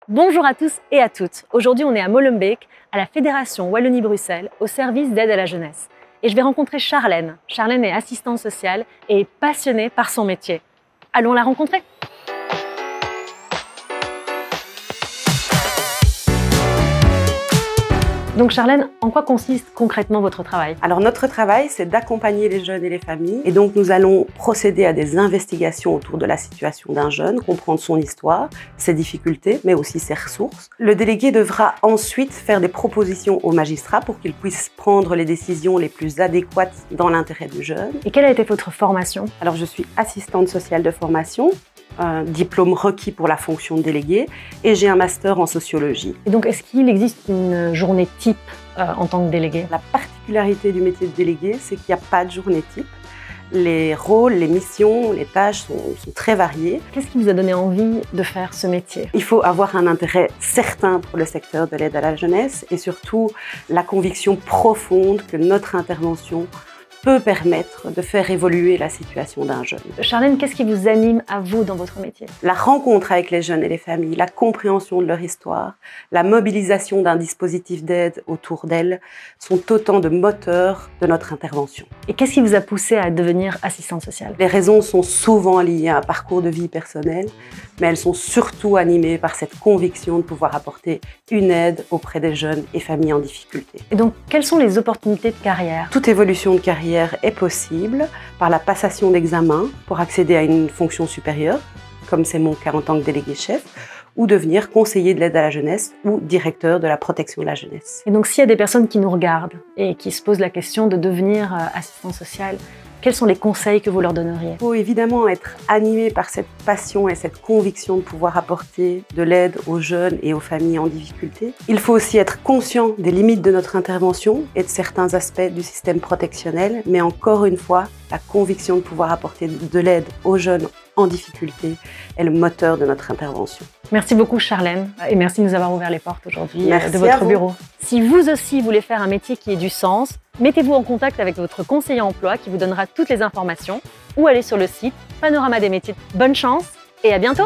Bonjour à tous et à toutes. Aujourd'hui, on est à Molenbeek, à la Fédération Wallonie-Bruxelles, au service d'aide à la jeunesse. Et je vais rencontrer Charlène. Charlène est assistante sociale et est passionnée par son métier. Allons la rencontrer. Donc Charlène, en quoi consiste concrètement votre travail? Alors notre travail, c'est d'accompagner les jeunes et les familles. Et donc nous allons procéder à des investigations autour de la situation d'un jeune, comprendre son histoire, ses difficultés, mais aussi ses ressources. Le délégué devra ensuite faire des propositions au magistrat pour qu'il puisse prendre les décisions les plus adéquates dans l'intérêt du jeune. Et quelle a été votre formation? Alors je suis assistante sociale de formation, un diplôme requis pour la fonction de délégué, et j'ai un master en sociologie. Et donc, est-ce qu'il existe une journée type en tant que délégué? La particularité du métier de délégué, c'est qu'il n'y a pas de journée type. Les rôles, les missions, les tâches sont très variées. Qu'est-ce qui vous a donné envie de faire ce métier? Il faut avoir un intérêt certain pour le secteur de l'aide à la jeunesse et surtout la conviction profonde que notre intervention peut permettre de faire évoluer la situation d'un jeune. Charlène, qu'est-ce qui vous anime à vous dans votre métier? La rencontre avec les jeunes et les familles, la compréhension de leur histoire, la mobilisation d'un dispositif d'aide autour d'elles sont autant de moteurs de notre intervention. Et qu'est-ce qui vous a poussé à devenir assistante sociale? Les raisons sont souvent liées à un parcours de vie personnel, mais elles sont surtout animées par cette conviction de pouvoir apporter une aide auprès des jeunes et familles en difficulté. Et donc, quelles sont les opportunités de carrière? Toute évolution de carrière est possible par la passation d'examens pour accéder à une fonction supérieure, comme c'est mon cas en tant que délégué chef, ou devenir conseiller de l'aide à la jeunesse ou directeur de la protection de la jeunesse. Et donc, s'il y a des personnes qui nous regardent et qui se posent la question de devenir assistant social, quels sont les conseils que vous leur donneriez? Il faut évidemment être animé par cette passion et cette conviction de pouvoir apporter de l'aide aux jeunes et aux familles en difficulté. Il faut aussi être conscient des limites de notre intervention et de certains aspects du système protectionnel, mais encore une fois, la conviction de pouvoir apporter de l'aide aux jeunes en difficulté est le moteur de notre intervention. Merci beaucoup Charlène et merci de nous avoir ouvert les portes aujourd'hui de à votre vous. bureau. Si vous aussi voulez faire un métier qui ait du sens, mettez-vous en contact avec votre conseiller emploi qui vous donnera toutes les informations ou allez sur le site Panorama des métiers. Bonne chance et à bientôt!